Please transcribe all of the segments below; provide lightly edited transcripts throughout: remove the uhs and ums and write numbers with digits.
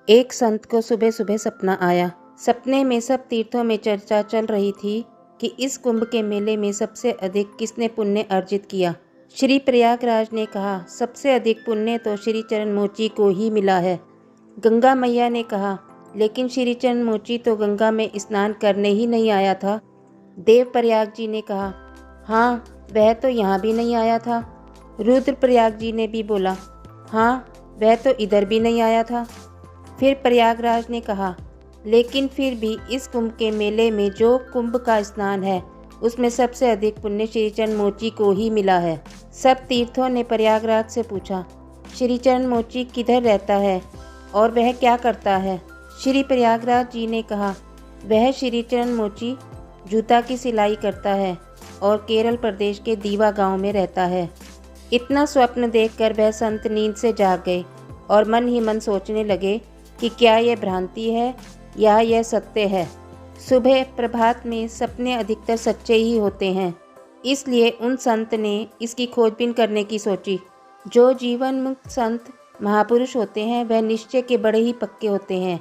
एक संत को सुबह सुबह सपना आया। सपने में सब तीर्थों में चर्चा चल रही थी कि इस कुंभ के मेले में सबसे अधिक किसने पुण्य अर्जित किया। श्री प्रयागराज ने कहा, सबसे अधिक पुण्य तो श्री चरण मोची को ही मिला है। गंगा मैया ने कहा, लेकिन श्री चरण मोची तो गंगा में स्नान करने ही नहीं आया था। देव प्रयाग जी ने कहा, हाँ, वह तो यहाँ भी नहीं आया था। रुद्र प्रयाग जी ने भी बोला, हाँ, वह तो इधर भी नहीं आया था। फिर प्रयागराज ने कहा, लेकिन फिर भी इस कुंभ के मेले में जो कुंभ का स्नान है उसमें सबसे अधिक पुण्य श्रीचरण मोची को ही मिला है। सब तीर्थों ने प्रयागराज से पूछा, श्रीचरण मोची किधर रहता है और वह क्या करता है। श्री प्रयागराज जी ने कहा, वह श्रीचरण मोची जूता की सिलाई करता है और केरल प्रदेश के दीवा गांव में रहता है। इतना स्वप्न देखकर वह संत नींद से जाग गए और मन ही मन सोचने लगे कि क्या यह भ्रांति है या यह सत्य है। सुबह प्रभात में सपने अधिकतर सच्चे ही होते हैं, इसलिए उन संत ने इसकी खोजबीन करने की सोची। जो जीवन मुक्त संत महापुरुष होते हैं वह निश्चय के बड़े ही पक्के होते हैं।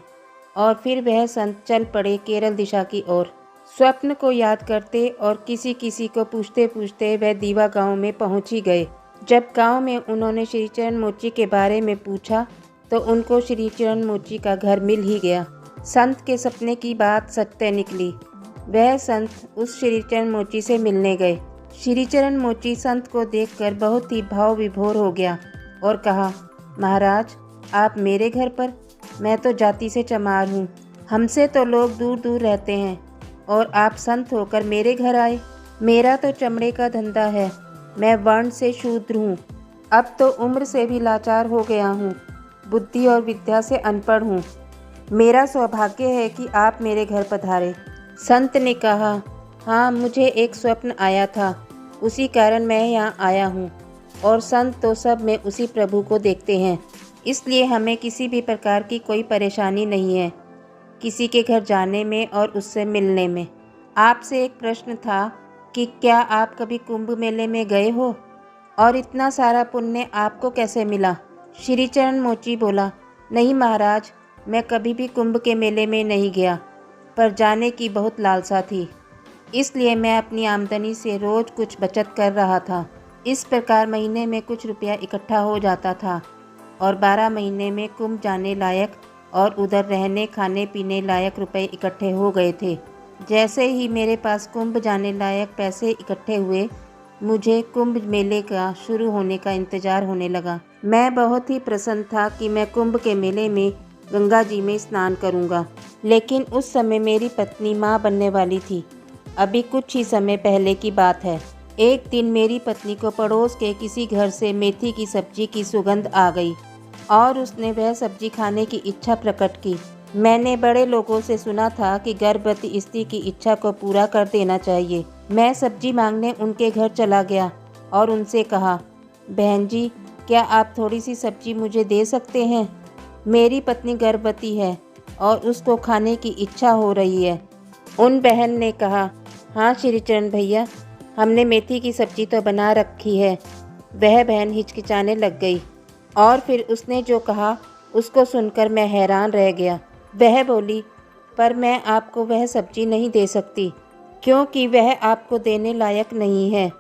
और फिर वह संत चल पड़े केरल दिशा की ओर। स्वप्न को याद करते और किसी किसी को पूछते पूछते वह दीवा गांव में पहुंच ही गए। जब गांव में उन्होंने श्रीचरण मोची के बारे में पूछा तो उनको श्रीचरण मोची का घर मिल ही गया। संत के सपने की बात सत्य निकली। वह संत उस श्रीचरण मोची से मिलने गए। श्रीचरण मोची संत को देखकर बहुत ही भाव विभोर हो गया और कहा, महाराज, आप मेरे घर पर? मैं तो जाति से चमार हूँ, हमसे तो लोग दूर दूर रहते हैं और आप संत होकर मेरे घर आए। मेरा तो चमड़े का धंधा है, मैं वर्ण से शूद्र हूँ, अब तो उम्र से भी लाचार हो गया हूँ, बुद्धि और विद्या से अनपढ़ हूँ। मेरा सौभाग्य है कि आप मेरे घर पधारे। संत ने कहा, हाँ, मुझे एक स्वप्न आया था, उसी कारण मैं यहाँ आया हूँ। और संत तो सब में उसी प्रभु को देखते हैं, इसलिए हमें किसी भी प्रकार की कोई परेशानी नहीं है किसी के घर जाने में और उससे मिलने में। आपसे एक प्रश्न था कि क्या आप कभी कुंभ मेले में गए हो और इतना सारा पुण्य आपको कैसे मिला। श्रीचरण मोची बोला, नहीं महाराज, मैं कभी भी कुंभ के मेले में नहीं गया, पर जाने की बहुत लालसा थी, इसलिए मैं अपनी आमदनी से रोज़ कुछ बचत कर रहा था। इस प्रकार महीने में कुछ रुपया इकट्ठा हो जाता था और 12 महीने में कुंभ जाने लायक और उधर रहने खाने पीने लायक रुपए इकट्ठे हो गए थे। जैसे ही मेरे पास कुंभ जाने लायक पैसे इकट्ठे हुए, मुझे कुंभ मेले का शुरू होने का इंतज़ार होने लगा। मैं बहुत ही प्रसन्न था कि मैं कुंभ के मेले में गंगा जी में स्नान करूंगा। लेकिन उस समय मेरी पत्नी माँ बनने वाली थी। अभी कुछ ही समय पहले की बात है। एक दिन मेरी पत्नी को पड़ोस के किसी घर से मेथी की सब्जी की सुगंध आ गई और उसने वह सब्जी खाने की इच्छा प्रकट की। मैंने बड़े लोगों से सुना था कि गर्भवती स्त्री की इच्छा को पूरा कर देना चाहिए। मैं सब्जी मांगने उनके घर चला गया और उनसे कहा, बहन जी, क्या आप थोड़ी सी सब्जी मुझे दे सकते हैं? मेरी पत्नी गर्भवती है और उसको खाने की इच्छा हो रही है। उन बहन ने कहा, हाँ श्रीचरण भैया, हमने मेथी की सब्जी तो बना रखी है। वह बहन हिचकिचाने लग गई और फिर उसने जो कहा उसको सुनकर मैं हैरान रह गया। वह बोली, पर मैं आपको वह सब्जी नहीं दे सकती क्योंकि वह आपको देने लायक नहीं है।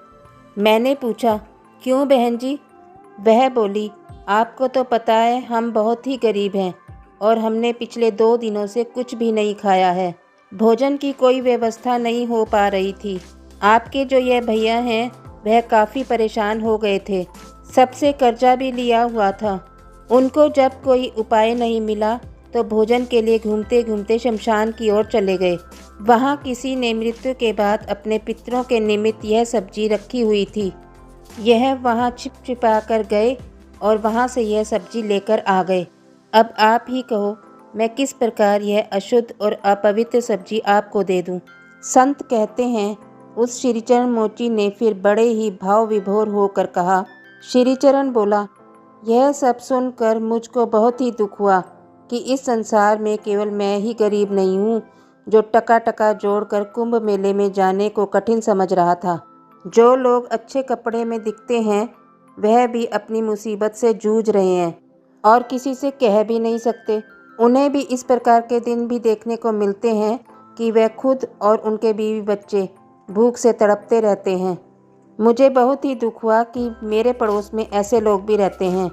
मैंने पूछा, क्यों बहन जी? वह बोली, आपको तो पता है हम बहुत ही गरीब हैं और हमने पिछले 2 दिनों से कुछ भी नहीं खाया है। भोजन की कोई व्यवस्था नहीं हो पा रही थी। आपके जो यह भैया हैं वह काफ़ी परेशान हो गए थे, सबसे कर्जा भी लिया हुआ था। उनको जब कोई उपाय नहीं मिला तो भोजन के लिए घूमते घूमते शमशान की ओर चले गए। वहाँ किसी ने मृत्यु के बाद अपने पितरों के निमित्त यह सब्जी रखी हुई थी। यह वहाँ छिप छिपा कर गए और वहाँ से यह सब्जी लेकर आ गए। अब आप ही कहो, मैं किस प्रकार यह अशुद्ध और अपवित्र सब्जी आपको दे दूँ। संत कहते हैं, उस श्रीचरण मोची ने फिर बड़े ही भाव विभोर होकर कहा। श्रीचरण बोला, यह सब सुनकर मुझको बहुत ही दुख हुआ कि इस संसार में केवल मैं ही गरीब नहीं हूँ जो टका टका जोड़कर कुंभ मेले में जाने को कठिन समझ रहा था। जो लोग अच्छे कपड़े में दिखते हैं वह भी अपनी मुसीबत से जूझ रहे हैं और किसी से कह भी नहीं सकते। उन्हें भी इस प्रकार के दिन भी देखने को मिलते हैं कि वह खुद और उनके बीवी बच्चे भूख से तड़पते रहते हैं। मुझे बहुत ही दुख हुआ कि मेरे पड़ोस में ऐसे लोग भी रहते हैं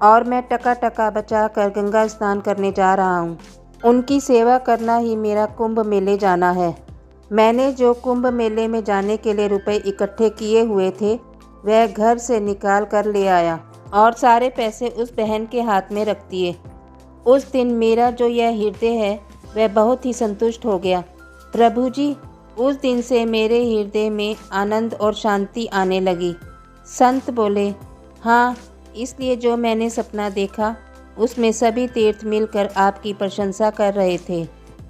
और मैं टका टका बचा कर गंगा स्नान करने जा रहा हूँ। उनकी सेवा करना ही मेरा कुंभ मेले जाना है। मैंने जो कुंभ मेले में जाने के लिए रुपए इकट्ठे किए हुए थे वह घर से निकाल कर ले आया और सारे पैसे उस बहन के हाथ में रख दिए। उस दिन मेरा जो यह हृदय है वह बहुत ही संतुष्ट हो गया। प्रभु जी, उस दिन से मेरे हृदय में आनंद और शांति आने लगी। संत बोले, हाँ, इसलिए जो मैंने सपना देखा उसमें सभी तीर्थ मिलकर आपकी प्रशंसा कर रहे थे।